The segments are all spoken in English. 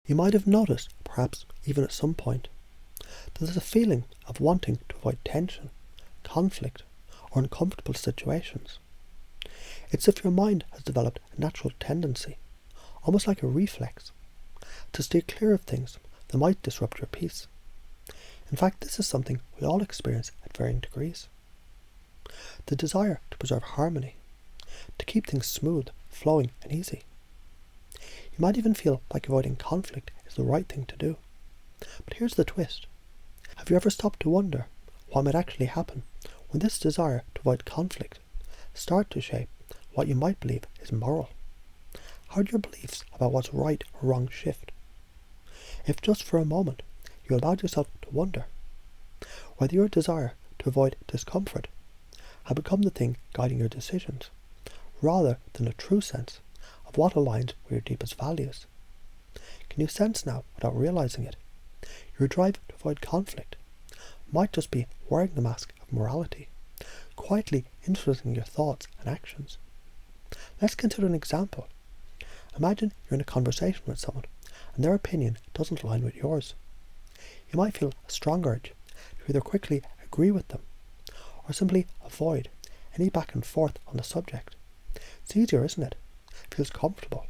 You might have noticed, perhaps even at some point, that there's a feeling of wanting to avoid tension, conflict, or uncomfortable situations. It's as if your mind has developed a natural tendency, almost like a reflex, to steer clear of things that might disrupt your peace. In fact, this is something we all experience at varying degrees. The desire to preserve harmony, to keep things smooth, flowing, and easy. You might even feel like avoiding conflict is the right thing to do. But here's the twist. Have you ever stopped to wonder what might actually happen when this desire to avoid conflict starts to shape what you might believe is moral? How do your beliefs about what's right or wrong shift? If just for a moment you allowed yourself to wonder whether your desire to avoid discomfort had become the thing guiding your decisions, rather than a true sense of what aligns with your deepest values. Can you sense now, without realizing it, your drive to avoid conflict might just be wearing the mask of morality, quietly influencing your thoughts and actions? Let's consider an example. Imagine you're in a conversation with someone and their opinion doesn't align with yours. You might feel a strong urge to either quickly agree with them or simply avoid any back and forth on the subject. It's easier, isn't it? It feels comfortable.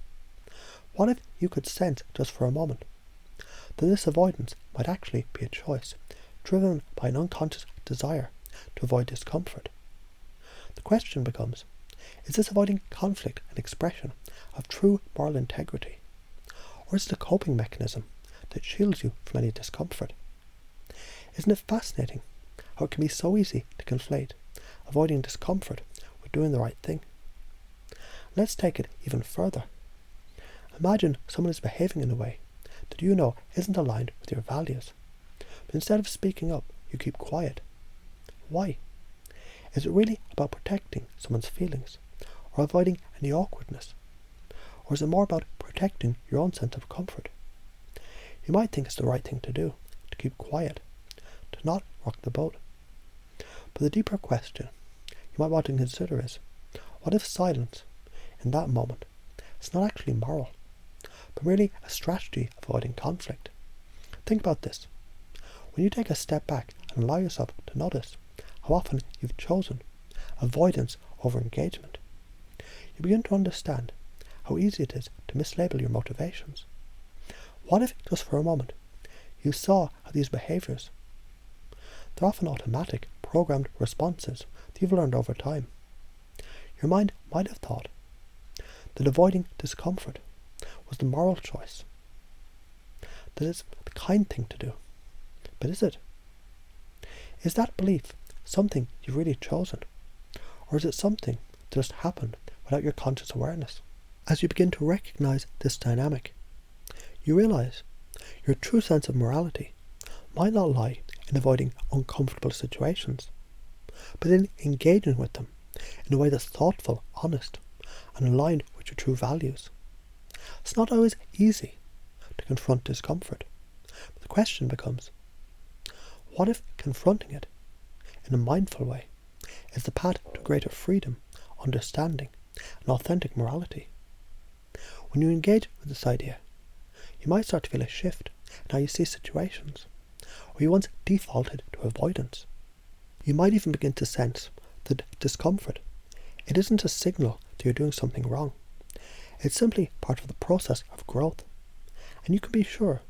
What if you could sense just for a moment that this avoidance might actually be a choice driven by an unconscious desire to avoid discomfort? The question becomes, is this avoiding conflict an expression of true moral integrity? Or is it a coping mechanism that shields you from any discomfort? Isn't it fascinating how it can be so easy to conflate avoiding discomfort with doing the right thing? Let's take it even further. Imagine someone is behaving in a way that you know isn't aligned with your values, but instead of speaking up, you keep quiet. Why? Is it really about protecting someone's feelings or avoiding any awkwardness? Or is it more about protecting your own sense of comfort? You might think it's the right thing to do, to keep quiet, to not rock the boat. But the deeper question you might want to consider is, what if silence, in that moment, is not actually moral, but merely a strategy of avoiding conflict? Think about this. When you take a step back and allow yourself to notice how often you've chosen avoidance over engagement, you begin to understand how easy it is to mislabel your motivations. What if, just for a moment, you saw how these behaviours, they're often automatic, programmed responses that you've learned over time. Your mind might have thought that avoiding discomfort was the moral choice, that it's the kind thing to do. But is it? Is that belief something you've really chosen? Or is it something that just happened without your conscious awareness? As you begin to recognize this dynamic, you realize your true sense of morality might not lie in avoiding uncomfortable situations, but in engaging with them in a way that's thoughtful, honest, and aligned with your true values. It's not always easy to confront discomfort, but the question becomes, what if confronting it in a mindful way is the path to greater freedom, understanding, and authentic morality? When you engage with this idea, you might start to feel a shift in how you see situations, where you once defaulted to avoidance. You might even begin to sense that discomfort, it isn't a signal that you're doing something wrong. It's simply part of the process of growth. And you can be sure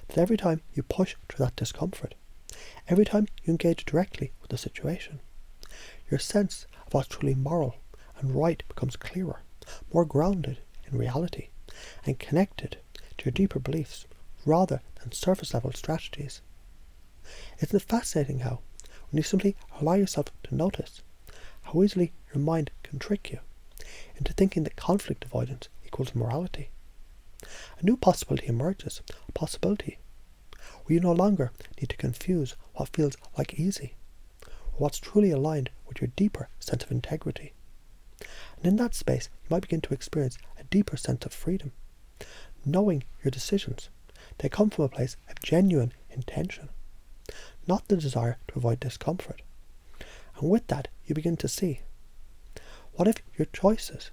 that every time you push through that discomfort, every time you engage directly with the situation, your sense of what's truly moral and right becomes clearer, more grounded in reality, and connected to your deeper beliefs rather than surface level strategies. Isn't it fascinating how, when you simply allow yourself to notice how easily your mind can trick you into thinking that conflict avoidance equals morality, a new possibility emerges, a possibility where you no longer need to confuse what feels like easy or what's truly aligned with your deeper sense of integrity. And in that space, you might begin to experience a deeper sense of freedom, knowing your decisions, they come from a place of genuine intention, not the desire to avoid discomfort. And with that, you begin to see, what if your choices,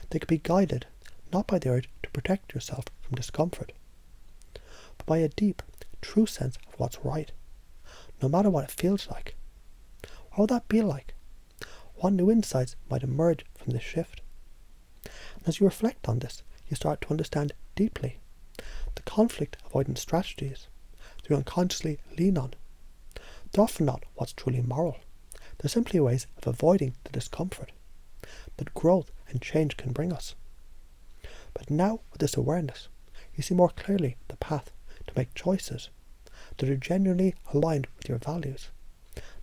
they could be guided not by the urge to protect yourself from discomfort, by a deep, true sense of what's right, no matter what it feels like. What would that be like? What new insights might emerge from this shift? And as you reflect on this, you start to understand deeply the conflict avoidance strategies that you unconsciously lean on. They're often not what's truly moral. They're simply ways of avoiding the discomfort that growth and change can bring us. But now, with this awareness, you see more clearly the path to make choices that are genuinely aligned with your values,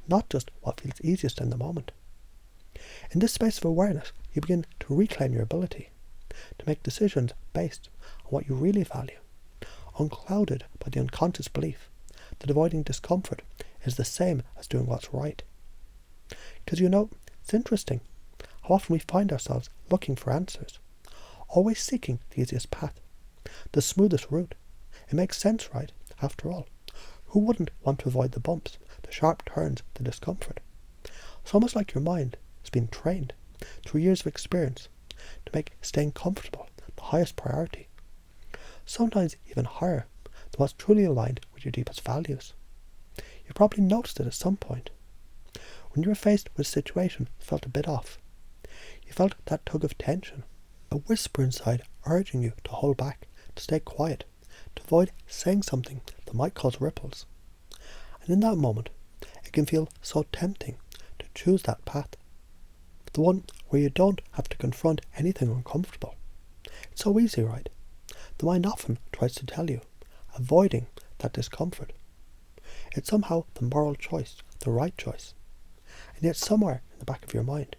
not just what feels easiest in the moment. In this space of awareness, you begin to reclaim your ability to make decisions based on what you really value, unclouded by the unconscious belief that avoiding discomfort is the same as doing what's right. Because it's interesting how often we find ourselves looking for answers, always seeking the easiest path, the smoothest route. It makes sense, right? After all, who wouldn't want to avoid the bumps, the sharp turns, the discomfort? It's almost like your mind has been trained through years of experience to make staying comfortable the highest priority, sometimes even higher than what's truly aligned with your deepest values. You probably noticed it at some point. When you were faced with a situation that felt a bit off, you felt that tug of tension, a whisper inside urging you to hold back, to stay quiet, to avoid saying something that might cause ripples. And in that moment, it can feel so tempting to choose that path, the one where you don't have to confront anything uncomfortable. It's so easy, right? The mind often tries to tell you, avoiding that discomfort. It's somehow the moral choice, the right choice. And yet somewhere in the back of your mind,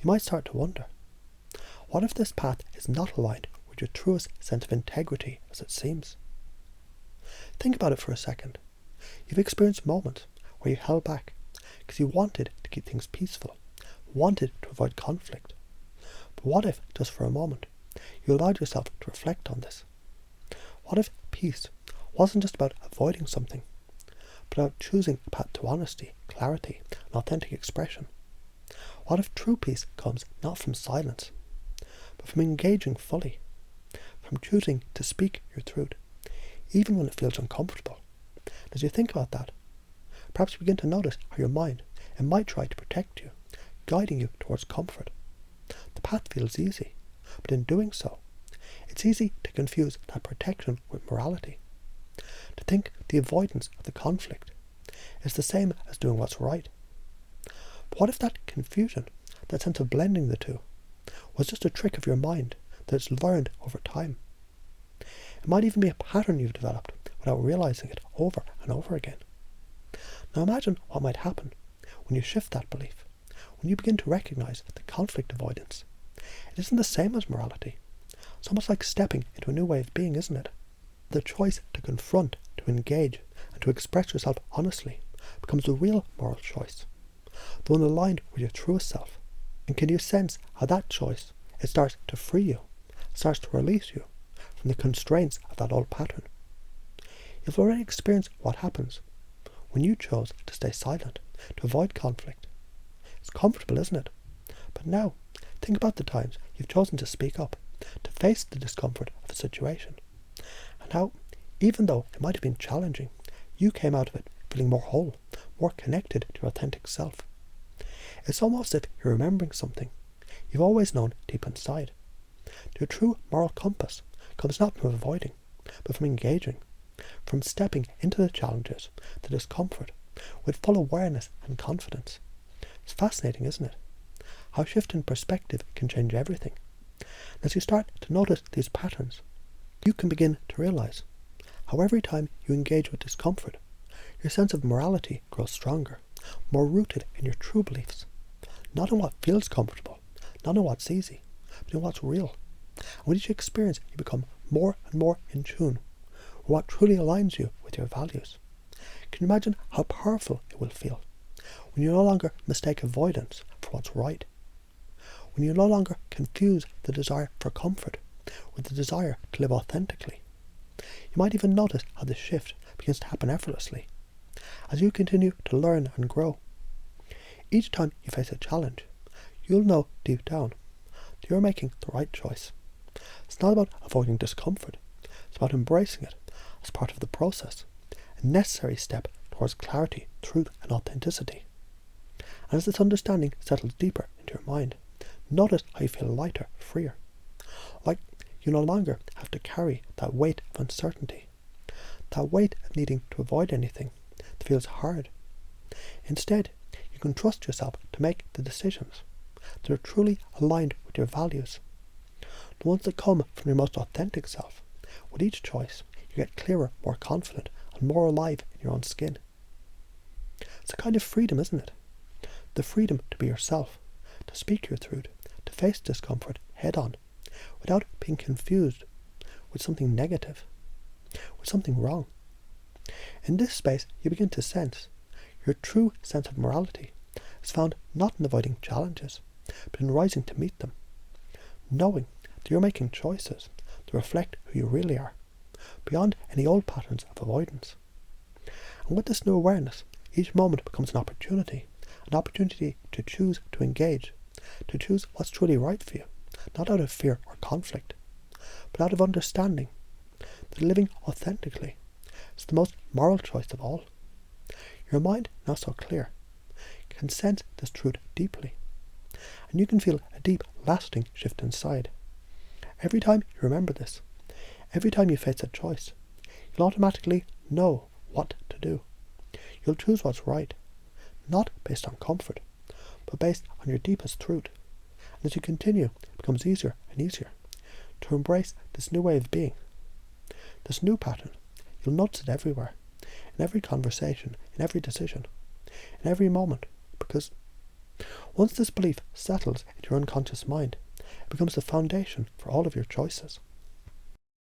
you might start to wonder, what if this path is not aligned with your truest sense of integrity as it seems? Think about it for a second. You've experienced moments where you held back because you wanted to keep things peaceful, wanted to avoid conflict. But what if, just for a moment, you allowed yourself to reflect on this? What if peace wasn't just about avoiding something, but about choosing a path to honesty, clarity, and authentic expression? What if true peace comes not from silence, but from engaging fully, from choosing to speak your truth, even when it feels uncomfortable? As you think about that, perhaps you begin to notice how your mind, it might try to protect you, guiding you towards comfort. The path feels easy, but in doing so, it's easy to confuse that protection with morality, to think the avoidance of the conflict is the same as doing what's right. But what if that confusion, that sense of blending the two, was just a trick of your mind that's learned over time? It might even be a pattern you've developed without realizing it over and over again. Now imagine what might happen when you shift that belief, when you begin to recognize that conflict avoidance, it isn't the same as morality. It's almost like stepping into a new way of being, isn't it? The choice to confront, to engage, and to express yourself honestly becomes the real moral choice, the one aligned with your truest self. And can you sense how that choice, it starts to free you, starts to release you from the constraints of that old pattern? You've already experienced what happens when you chose to stay silent, to avoid conflict. It's comfortable, isn't it? But now, think about the times you've chosen to speak up, to face the discomfort of a situation, and how, even though it might have been challenging, you came out of it feeling more whole, more connected to your authentic self. It's almost as if you're remembering something you've always known deep inside. Your true moral compass comes not from avoiding, but from engaging, from stepping into the challenges, the discomfort, with full awareness and confidence. It's fascinating, isn't it? How shift in perspective can change everything. As you start to notice these patterns, you can begin to realize how every time you engage with discomfort, your sense of morality grows stronger, more rooted in your true beliefs, not in what feels comfortable, not in what's easy, but in what's real. And with each experience, you become more and more in tune with what truly aligns you with your values. Can you imagine how powerful it will feel when you no longer mistake avoidance for what's right? When you no longer confuse the desire for comfort with the desire to live authentically? You might even notice how this shift begins to happen effortlessly as you continue to learn and grow. Each time you face a challenge, you'll know deep down that you're making the right choice. It's not about avoiding discomfort, it's about embracing it, as part of the process, a necessary step towards clarity, truth and authenticity. And as this understanding settles deeper into your mind, notice how you feel lighter, freer. Like you no longer have to carry that weight of uncertainty, that weight of needing to avoid anything that feels hard. Instead, you can trust yourself to make the decisions that are truly aligned with your values, the ones that come from your most authentic self. With each choice, you get clearer, more confident, and more alive in your own skin. It's a kind of freedom, isn't it? The freedom to be yourself, to speak your truth, to face discomfort head on, without being confused with something negative, with something wrong. In this space, you begin to sense your true sense of morality is found not in avoiding challenges, but in rising to meet them, knowing that you're making choices that reflect who you really are, beyond any old patterns of avoidance. And with this new awareness, each moment becomes an opportunity to choose to engage, to choose what's truly right for you, not out of fear or conflict, but out of understanding that living authentically is the most moral choice of all. Your mind, now so clear, can sense this truth deeply, and you can feel a deep, lasting shift inside. Every time you remember this, every time you face a choice, you'll automatically know what to do. You'll choose what's right, not based on comfort, but based on your deepest truth. And as you continue, it becomes easier and easier to embrace this new way of being, this new pattern. You'll notice it everywhere, in every conversation, in every decision, in every moment, because once this belief settles into your unconscious mind, it becomes the foundation for all of your choices.